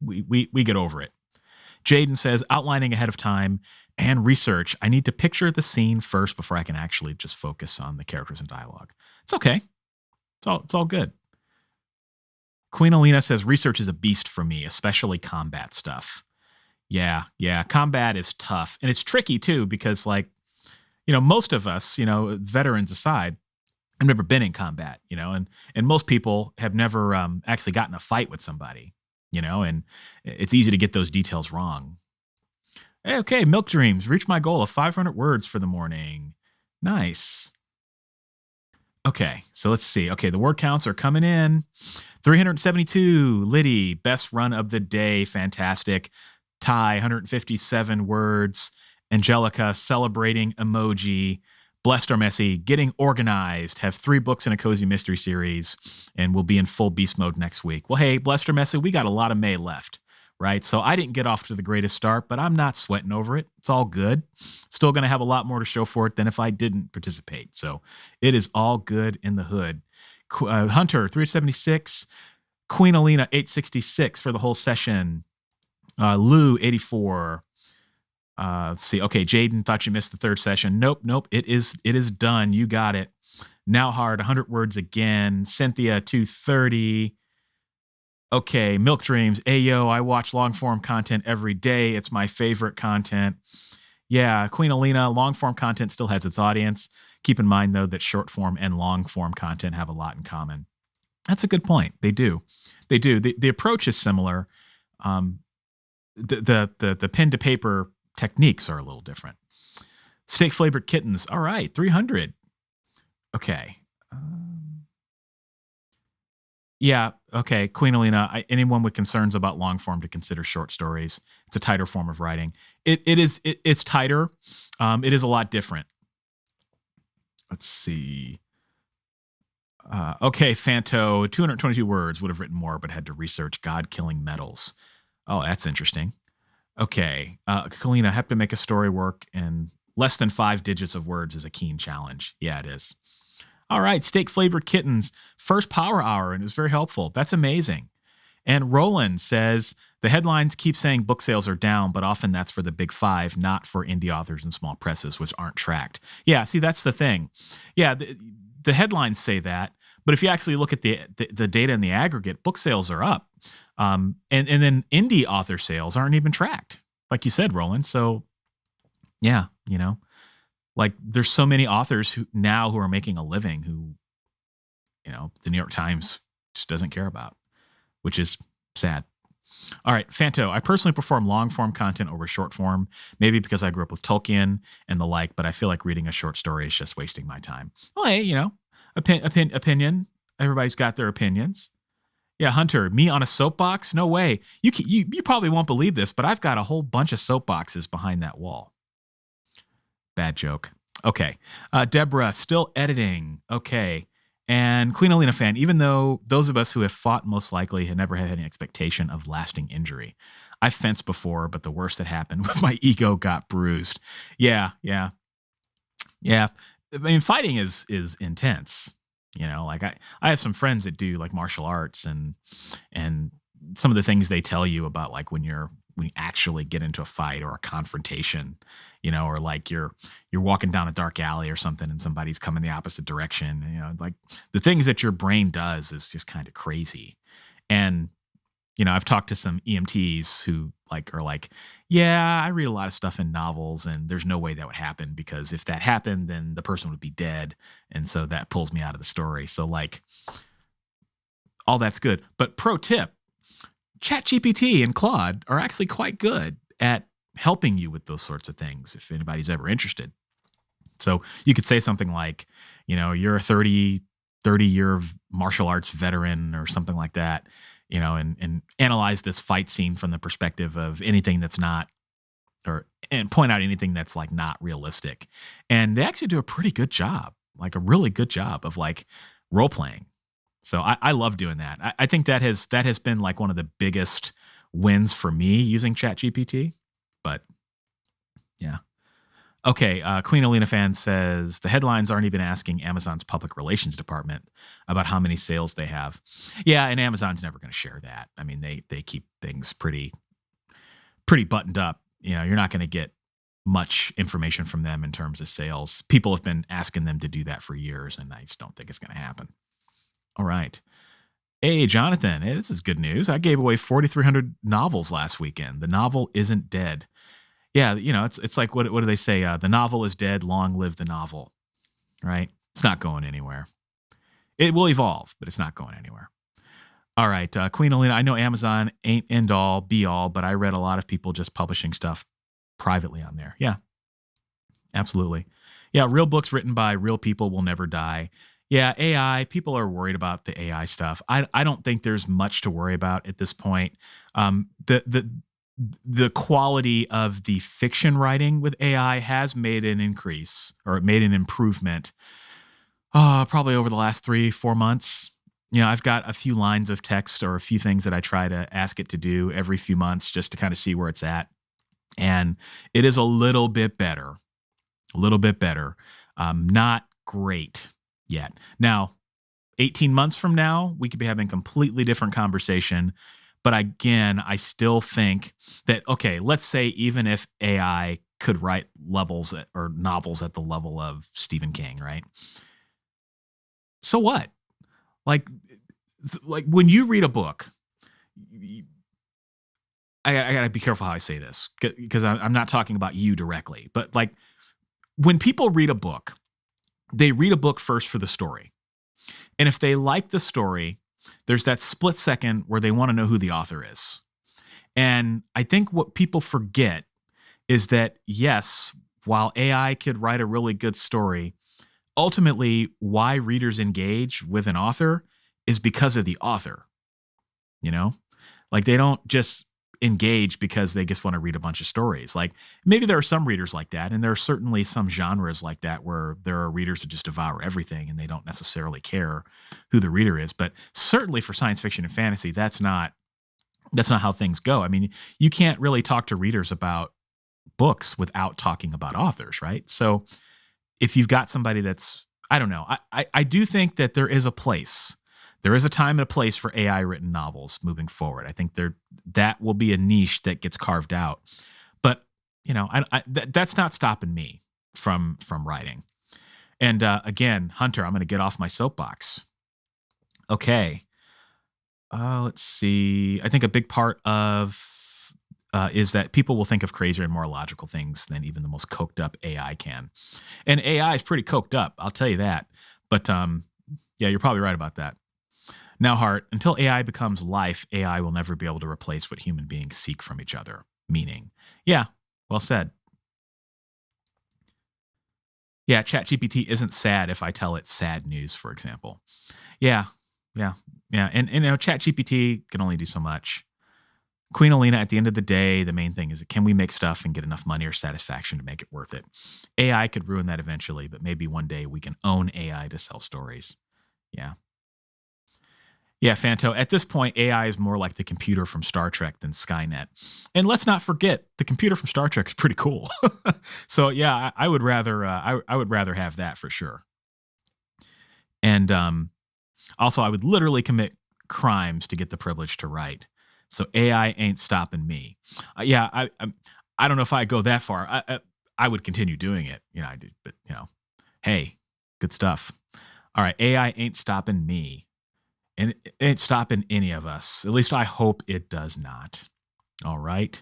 we get over it. Jaden says, outlining ahead of time and research. I need to picture the scene first before I can actually just focus on the characters and dialogue. It's okay. It's all good. Queen Alina says, research is a beast for me, especially combat stuff. Yeah. Combat is tough. And it's tricky too, because like, most of us, veterans aside, have never been in combat, and most people have never actually gotten a fight with somebody, and it's easy to get those details wrong. Hey, okay, Milk Dreams, reach my goal of 500 words for the morning. Nice. Okay, so let's see. Okay, the word counts are coming in. 372, Liddy, best run of the day, fantastic. Ty, 157 words. Angelica, celebrating emoji. Blessed or messy, getting organized. Have 3 books in a cozy mystery series, and we'll be in full beast mode next week. Well, hey, blessed or messy, we got a lot of May left, right? So I didn't get off to the greatest start, but I'm not sweating over it. It's all good. Still going to have a lot more to show for it than if I didn't participate. So it is all good in the hood. Hunter, 376. Queen Alina, 866 for the whole session. Lou, 84. Let's see. Okay, Jaden, thought you missed the 3rd session. Nope. It is done. You got it. Now hard, 100 words again. Cynthia, 230. Okay, Milk Dreams. Ayo, I watch long form content every day. It's my favorite content. Yeah, Queen Alina, long form content still has its audience. Keep in mind though that short form and long form content have a lot in common. That's a good point. They do. The approach is similar. The pen to paper techniques are a little different. Steak flavored kittens. All right, 300. Okay. Yeah. Okay. Queen Alina, anyone with concerns about long form to consider short stories. It's a tighter form of writing. It's tighter. It is a lot different. Let's see. Okay. Fanto, 222 words, would have written more, but had to research God killing metals. Oh, that's interesting. Okay. Kalina, have to make a story work in less than 5 digits of words is a keen challenge. Yeah, it is. All right. Steak flavored kittens. First power hour, and it was very helpful. That's amazing. And Roland says the headlines keep saying book sales are down, but often that's for the big 5, not for indie authors and small presses, which aren't tracked. Yeah. See, that's the thing. Yeah. The headlines say that, but if you actually look at the data in the aggregate, book sales are up. And then indie author sales aren't even tracked, like you said, Roland. So yeah, like there's so many authors who are making a living who, the New York Times just doesn't care about, which is sad. All right, Fanto, I personally perform long form content over short form, maybe because I grew up with Tolkien and the like, but I feel like reading a short story is just wasting my time. Well, hey, opinion. Everybody's got their opinions. Yeah, Hunter, me on a soapbox? No way. You probably won't believe this, but I've got a whole bunch of soapboxes behind that wall. Bad joke. Okay. Deborah, still editing. Okay. And Queen Alina fan, even though those of us who have fought most likely have never had any expectation of lasting injury. I've fenced before, but the worst that happened was my ego got bruised. Yeah. I mean, fighting is intense. Like I have some friends that do like martial arts and some of the things they tell you about like when you actually get into a fight or a confrontation, or like you're walking down a dark alley or something and somebody's coming the opposite direction, like the things that your brain does is just kind of crazy. And, I've talked to some EMTs who are like, yeah, I read a lot of stuff in novels and there's no way that would happen because if that happened, then the person would be dead. And so that pulls me out of the story. So like all that's good. But pro tip, ChatGPT and Claude are actually quite good at helping you with those sorts of things if anybody's ever interested. So you could say something like, you're a 30 30-year martial arts veteran or something like that, and analyze this fight scene from the perspective of anything that's not, and point out anything that's like not realistic. And they actually do a pretty good job, like a really good job of like role playing. So I love doing that. I think that has been like one of the biggest wins for me using ChatGPT. But yeah. Okay, Queen Alina fan says the headlines aren't even asking Amazon's public relations department about how many sales they have. Yeah, and Amazon's never going to share that. I mean, they keep things pretty buttoned up. You're not going to get much information from them in terms of sales. People have been asking them to do that for years, and I just don't think it's going to happen. All right. Hey, Jonathan. Hey, this is good news. I gave away 4,300 novels last weekend. The novel isn't dead. Yeah, it's like, what do they say? The novel is dead, long live the novel, right? It's not going anywhere. It will evolve, but it's not going anywhere. All right, Queen Alina, I know Amazon ain't end all, be all, but I read a lot of people just publishing stuff privately on there. Yeah, absolutely. Yeah, real books written by real people will never die. Yeah, AI, people are worried about the AI stuff. I don't think there's much to worry about at this point. The quality of the fiction writing with AI has made an increase, or it made an improvement probably over the last 3-4 months. I've got a few lines of text or a few things that I try to ask it to do every few months just to kind of see where it's at. And it is a little bit better. Not great yet. Now, 18 months from now, we could be having a completely different conversation. But again, I still think that, okay, let's say even if AI could write novels at the level of Stephen King, right? So what? Like when you read a book, I gotta be careful how I say this, because I'm not talking about you directly. But like when people read a book, they read a book first for the story. And if they like the story, there's that split second where they want to know who the author is. And I think what people forget is that, yes, while AI could write a really good story, ultimately why readers engage with an author is because of the author. Like they don't just engage because they just want to read a bunch of stories. Like maybe there are some readers like that, and there are certainly some genres like that where there are readers who just devour everything and they don't necessarily care who the reader is. But certainly for science fiction and fantasy, that's not how things go. I mean, you can't really talk to readers about books without talking about authors, right? So if you've got somebody that's, I don't know, I do think that there is a place. There is a time and a place for AI written novels moving forward. I think that will be a niche that gets carved out. But that's not stopping me from writing. And again, Hunter, I'm going to get off my soapbox. Okay. Let's see. I think a big part of is that people will think of crazier and more logical things than even the most coked up AI can. And AI is pretty coked up, I'll tell you that. But yeah, you're probably right about that. Now, Hart, until AI becomes life, AI will never be able to replace what human beings seek from each other. Meaning, yeah, well said. Yeah, ChatGPT isn't sad if I tell it sad news, for example. Yeah. And ChatGPT can only do so much. Queen Alina, at the end of the day, the main thing is, can we make stuff and get enough money or satisfaction to make it worth it? AI could ruin that eventually, but maybe one day we can own AI to sell stories. Yeah. Yeah, Fanto, at this point, AI is more like the computer from Star Trek than Skynet. And let's not forget, the computer from Star Trek is pretty cool. So yeah, I would rather have that for sure. And also, I would literally commit crimes to get the privilege to write. So AI ain't stopping me. Yeah, I don't know if I go that far. I would continue doing it. I do, but hey, good stuff. All right, AI ain't stopping me. And it ain't stopping any of us. At least I hope it does not. All right.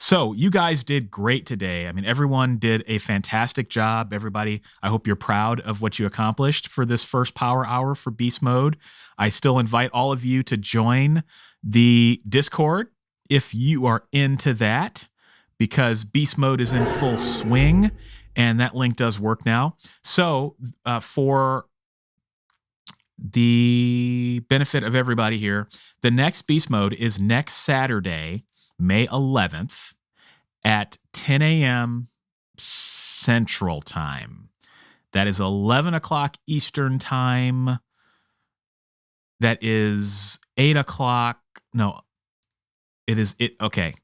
So you guys did great today. I mean, everyone did a fantastic job. Everybody, I hope you're proud of what you accomplished for this first power hour for Beast Mode. I still invite all of you to join the Discord if you are into that, because Beast Mode is in full swing, and that link does work now. So for the benefit of everybody here, the next beast mode is next Saturday, May 11th at 10 a.m. Central Time. That is 11 o'clock Eastern Time. That is 8 o'clock. No, it is it. Okay.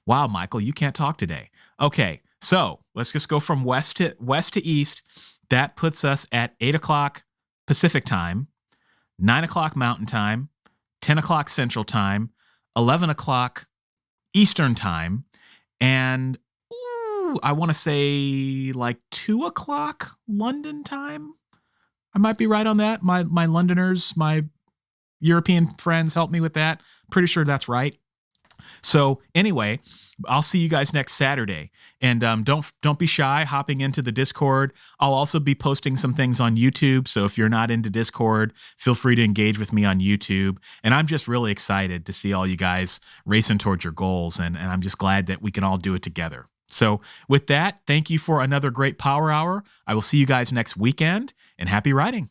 Wow, Michael, you can't talk today. Okay. So let's just go from west to east. That puts us at 8 o'clock Pacific Time, 9 o'clock Mountain Time, 10 o'clock Central Time, 11 o'clock Eastern Time, and I want to say like 2 o'clock London time. I might be right on that. My Londoners, my European friends, help me with that. Pretty sure that's right. So anyway, I'll see you guys next Saturday, and don't be shy hopping into the Discord. I'll also be posting some things on YouTube. So if you're not into Discord, feel free to engage with me on YouTube. And I'm just really excited to see all you guys racing towards your goals, and I'm just glad that we can all do it together. So with that, thank you for another great Power Hour. I will see you guys next weekend, and happy riding.